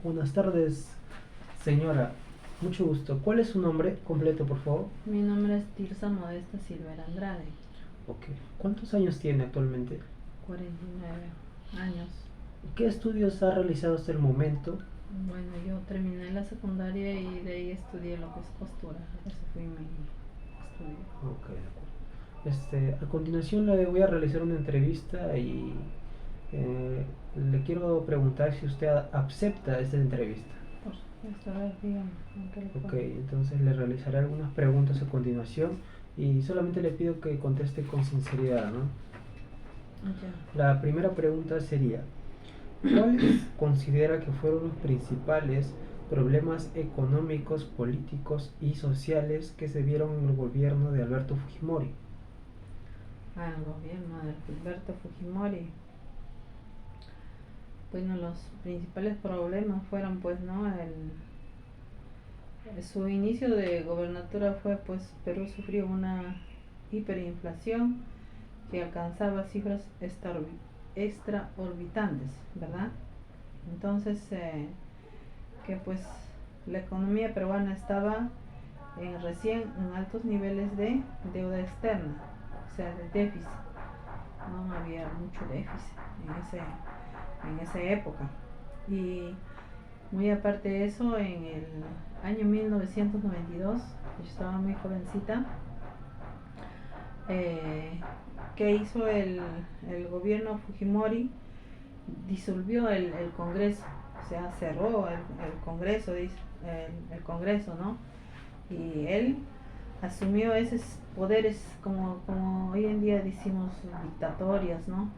Buenas tardes, señora. Mucho gusto. ¿Cuál es su nombre completo, por favor? Mi nombre es Tirsa Modesta Silver Andrade, Ok. ¿Cuántos años tiene actualmente? 49 años. ¿Qué estudios ha realizado hasta el momento? Bueno, yo terminé la secundaria y de ahí estudié lo que es costura. Ese fue mi estudio. Ok, de acuerdo. A continuación le voy a realizar una entrevista y eh, le quiero preguntar si usted acepta esta entrevista. Por supuesto, a ver, dígame, ¿en qué le Ok, puedo? entonces le realizaré algunas preguntas a continuación y solamente le pido que conteste con sinceridad, ¿no? Ya. La primera pregunta sería, ¿cuáles considera que fueron los principales problemas económicos, políticos y sociales que se vieron en el gobierno de Alberto Fujimori? Al gobierno de Alberto Fujimori. Bueno, los principales problemas fueron, pues, ¿no? Su inicio de gobernatura fue, pues, Perú sufrió una hiperinflación que alcanzaba cifras extraorbitantes, ¿verdad? Entonces, que pues la economía peruana estaba recién en altos niveles de deuda externa, o sea, de déficit. No había mucho déficit en esa época. Y muy aparte de eso, en el año 1992, yo estaba muy jovencita, ¿qué hizo el gobierno Fujimori? Disolvió el Congreso, o sea, cerró el Congreso, el Congreso, ¿no? Y él asumió esos poderes como hoy en día decimos dictatorias, ¿no?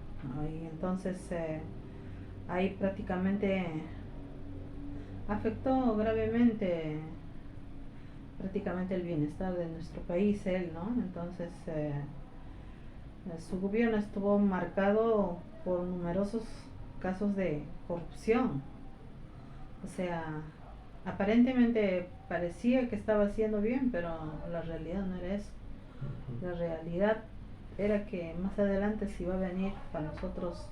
Y entonces ahí prácticamente afectó gravemente prácticamente el bienestar de nuestro país, él, ¿no? Entonces su gobierno estuvo marcado por numerosos casos de corrupción. O sea, aparentemente parecía que estaba haciendo bien, pero la realidad no era eso. La realidad era que más adelante se iba a venir para nosotros,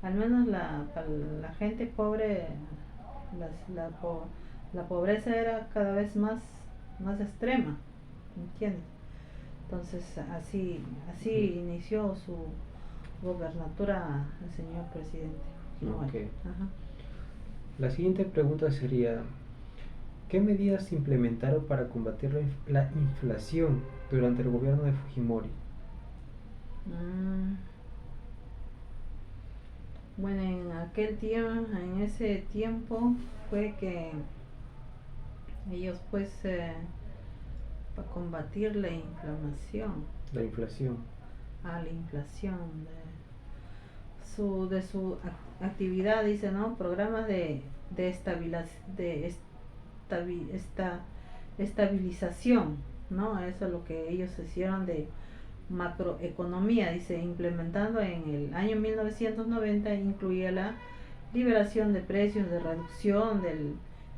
al menos para la gente pobre, las- la, la pobreza era cada vez más extrema, ¿entiendes? Entonces así inició su gobernatura el señor presidente Fujimori. Ok. Ajá. La siguiente pregunta sería, ¿qué medidas se implementaron para combatir la inflación durante el gobierno de Fujimori? Mm, Bueno, en ese tiempo fue que ellos pues para combatir la inflamación, La inflación. la inflación de su actividad, dice, ¿no? Programas de, de estabilización, ¿no? Eso es lo que ellos hicieron de macroeconomía, dice, implementando en el año 1990, incluía la liberación de precios, de reducción del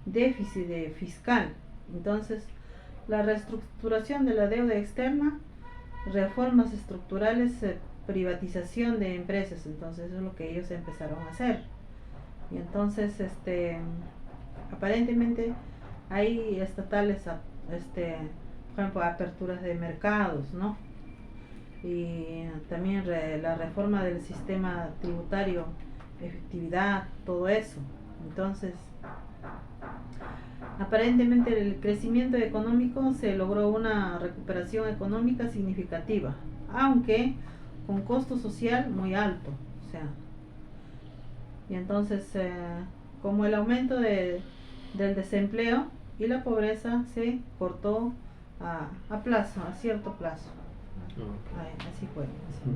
déficit fiscal. Entonces, la reestructuración de la deuda externa, reformas estructurales, privatización de empresas. Entonces, eso es lo que ellos empezaron a hacer. Y entonces, aparentemente, hay estatales, por ejemplo, aperturas de mercados, ¿no? Y también la reforma del sistema tributario, efectividad, todo eso. Entonces, aparentemente el crecimiento económico se logró una recuperación económica significativa, aunque con costo social muy alto. O sea, y entonces, como el aumento del desempleo y la pobreza se cortó a cierto plazo. Ok. Así fue. Así.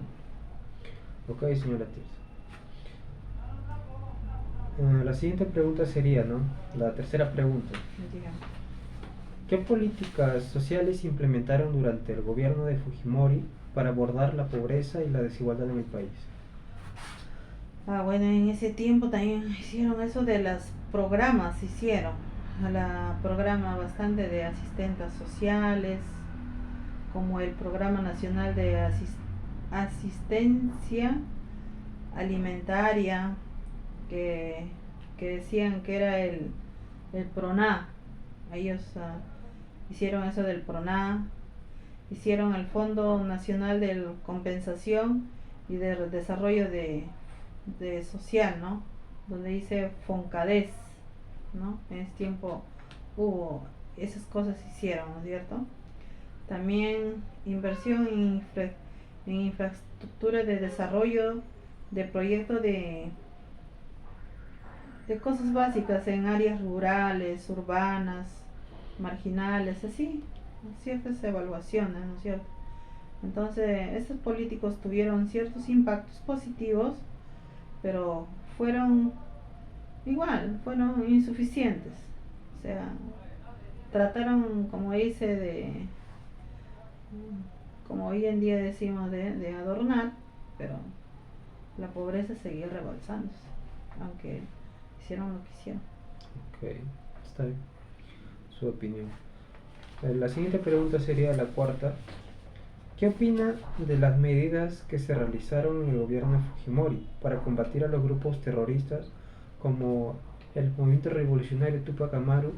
Ok, señora Tirsa. La siguiente pregunta sería, ¿no? La tercera pregunta. Digamos. ¿Qué políticas sociales se implementaron durante el gobierno de Fujimori para abordar la pobreza y la desigualdad en el país? Bueno, en ese tiempo también hicieron eso de los programas, hicieron la programa bastante de asistentes sociales, como el Programa Nacional de Asistencia Alimentaria, que que decían que era el PRONA. Ellos hicieron eso del PRONA, hicieron el Fondo Nacional de Compensación y de Desarrollo de Social, ¿no? Donde dice FONCADES, ¿no? En ese tiempo hubo esas cosas, hicieron, ¿no es cierto? También inversión en infraestructura de desarrollo de proyectos de cosas básicas en áreas rurales, urbanas, marginales, así, ciertas evaluaciones, ¿no es cierto? Entonces, estos políticos tuvieron ciertos impactos positivos, pero fueron fueron insuficientes. O sea, trataron, como dice, como hoy en día decimos, de adornar, pero la pobreza seguía rebalsándose, aunque hicieron lo que hicieron. Ok, está bien. Su opinión. La siguiente pregunta sería la cuarta. ¿Qué opina de las medidas que se realizaron en el gobierno de Fujimori para combatir a los grupos terroristas como el Movimiento Revolucionario Tupac Amaru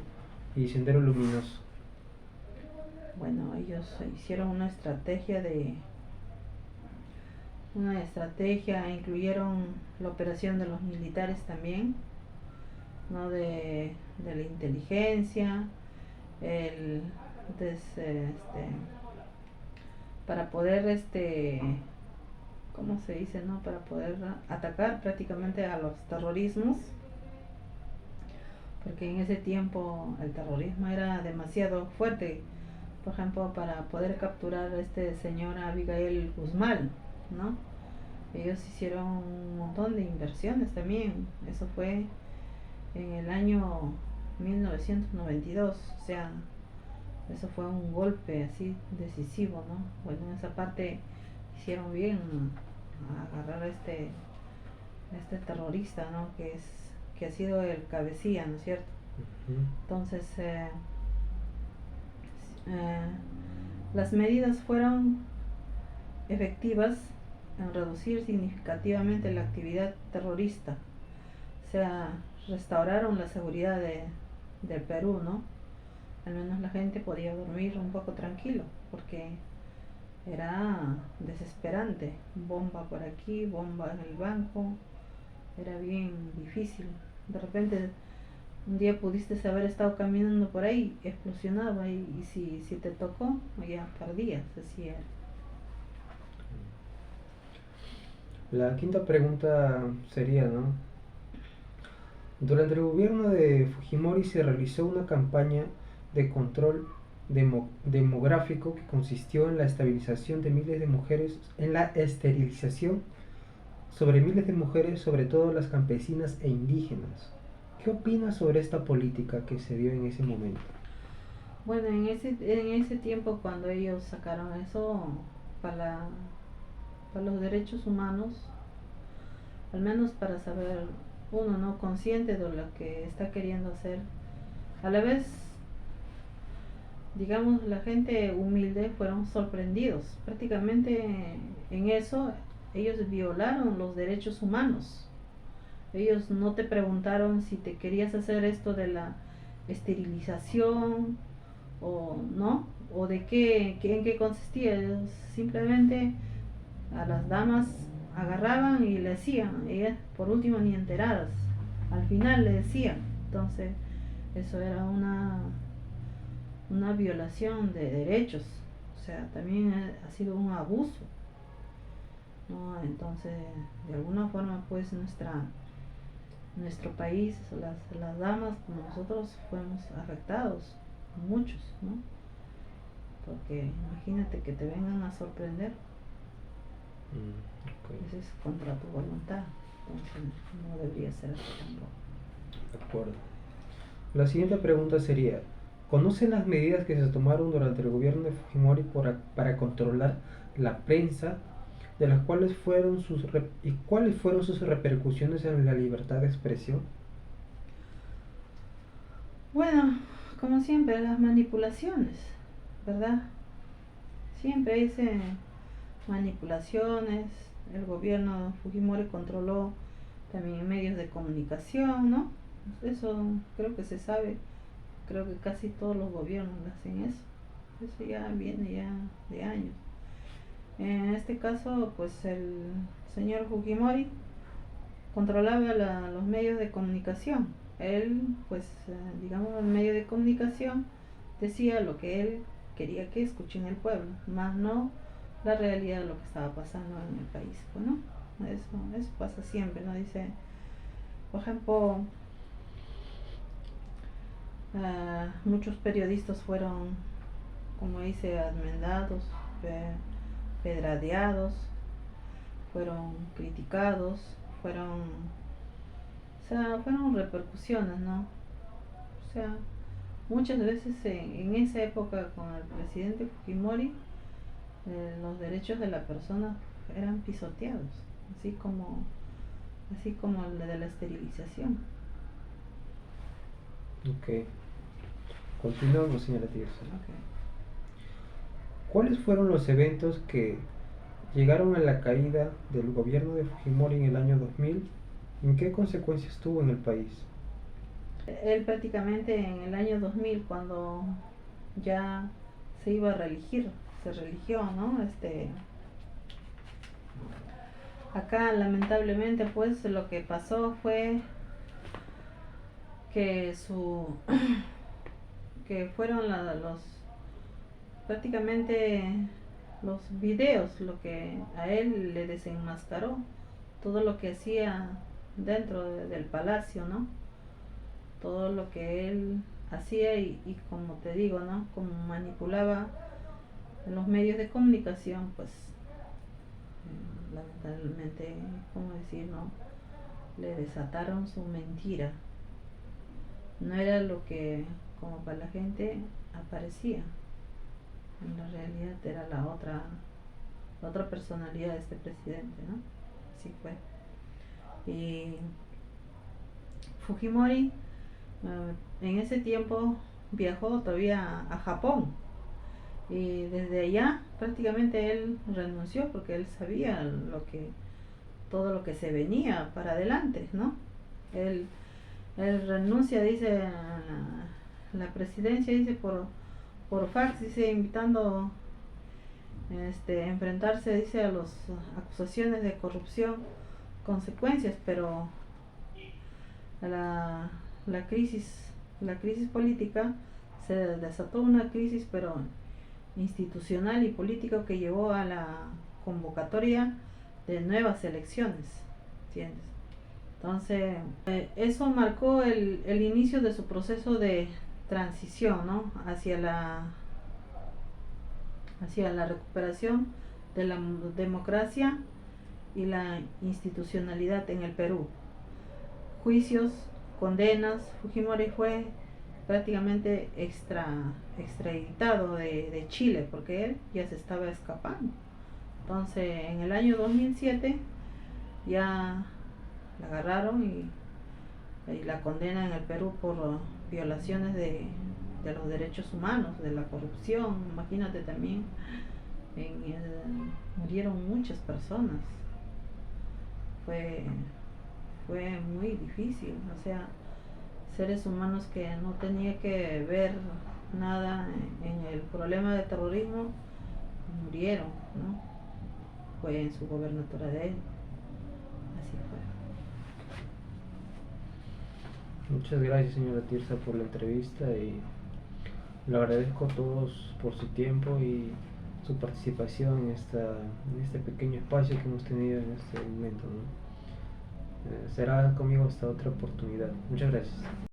y Sendero Luminoso? Bueno, ellos hicieron una estrategia, incluyeron la operación de los militares también, ¿no? De la inteligencia, el para poder ¿cómo se dice, no? Para poder atacar prácticamente a los terrorismos, porque en ese tiempo el terrorismo era demasiado fuerte. Por ejemplo, para poder capturar a este señor Abigail Guzmán, ¿no? Ellos hicieron un montón de inversiones también. Eso fue en el año 1992. O sea, eso fue un golpe así decisivo, ¿no? Bueno, en esa parte hicieron bien a agarrar a este terrorista, ¿no? Que ha sido el cabecilla, ¿no es cierto? Entonces, las medidas fueron efectivas en reducir significativamente la actividad terrorista. O sea, restauraron la seguridad del Perú, ¿no? Al menos la gente podía dormir un poco tranquilo, porque era desesperante. Bomba por aquí, bomba en el banco, era bien difícil. De repente, un día pudiste haber estado caminando por ahí, explosionaba, y si te tocó, ya perdías, así era. La quinta pregunta sería, ¿no? Durante el gobierno de Fujimori se realizó una campaña de control demográfico que consistió en la estabilización de miles de mujeres, en la esterilización sobre miles de mujeres, sobre todo las campesinas e indígenas. ¿Qué opinas sobre esta política que se dio en ese momento? Bueno, en ese tiempo, cuando ellos sacaron eso para, para los derechos humanos, al menos para saber uno, ¿no? Consciente de lo que está queriendo hacer, a la vez, digamos, la gente humilde fueron sorprendidos. Prácticamente en eso ellos violaron los derechos humanos. Ellos no te preguntaron si te querías hacer esto de la esterilización o no, o de en qué consistía. Ellos simplemente a las damas agarraban y le hacían, ellas por último ni enteradas, al final le decían. Entonces eso era una violación de derechos, o sea, también ha sido un abuso, ¿no? Entonces, de alguna forma, pues nuestro país, las damas como nosotros fuimos afectados, muchos, ¿no? Porque imagínate que te vengan a sorprender, Okay. eso es contra tu voluntad, entonces no debería ser así tampoco. De acuerdo. La siguiente pregunta sería, ¿conocen las medidas que se tomaron durante el gobierno de Fujimori para controlar la prensa, de las cuales fueron y cuáles fueron sus repercusiones en la libertad de expresión? Bueno, como siempre, las manipulaciones, ¿verdad? Siempre hay manipulaciones. El gobierno Fujimori controló también medios de comunicación, ¿no? Eso creo que se sabe, creo que casi todos los gobiernos hacen eso. Eso ya viene ya de años. En este caso, pues el señor Fujimori controlaba los medios de comunicación. Él, pues, digamos, el medio de comunicación decía lo que él quería que escuchen el pueblo, más no la realidad de lo que estaba pasando en el país. Pues, ¿no? Eso pasa siempre, ¿no? Dice, por ejemplo, muchos periodistas fueron, como dice, admendados, pedradeados, fueron criticados, fueron repercusiones, ¿no? O sea, muchas veces en esa época con el presidente Fujimori, los derechos de la persona eran pisoteados, así como el de la esterilización. Ok, continuamos, señora Tirsa. Okay. ¿Cuáles fueron los eventos que llegaron a la caída del gobierno de Fujimori en el año 2000? ¿En qué consecuencias tuvo en el país? Él prácticamente en el año 2000, cuando ya se iba a reelegir, se religió, ¿no? Acá lamentablemente pues lo que pasó fue que que fueron los prácticamente los videos lo que a él le desenmascaró todo lo que hacía dentro del palacio, ¿no? Todo lo que él hacía y como te digo, ¿no? Como manipulaba en los medios de comunicación, pues lamentablemente, ¿cómo decir, no? Le desataron su mentira. No era lo que como para la gente aparecía. En la realidad era la otra personalidad de este presidente, ¿no? Así fue. Y Fujimori en ese tiempo viajó todavía a Japón y desde allá prácticamente él renunció porque él sabía todo lo que se venía para adelante, ¿no? Él renuncia, dice, a la presidencia, dice, por fax, dice, invitando enfrentarse, dice, a las acusaciones de corrupción, consecuencias, pero la crisis política se desató, una crisis pero institucional y política que llevó a la convocatoria de nuevas elecciones, ¿entiendes? Entonces eso marcó el inicio de su proceso de transición, ¿no? hacia la recuperación de la democracia y la institucionalidad en el Perú. Juicios, condenas. Fujimori fue prácticamente extraditado de Chile porque él ya se estaba escapando. Entonces en el año 2007 ya la agarraron y la condenan en el Perú por violaciones de los derechos humanos, de la corrupción. Imagínate también, murieron muchas personas. Fue muy difícil, o sea, seres humanos que no tenía que ver nada en el problema de terrorismo murieron, ¿no? Fue en su gobernatura de él, así fue. Muchas gracias, señora Tirsa, por la entrevista y le agradezco a todos por su tiempo y su participación en este pequeño espacio que hemos tenido en este momento, ¿no? Será conmigo hasta otra oportunidad. Muchas gracias.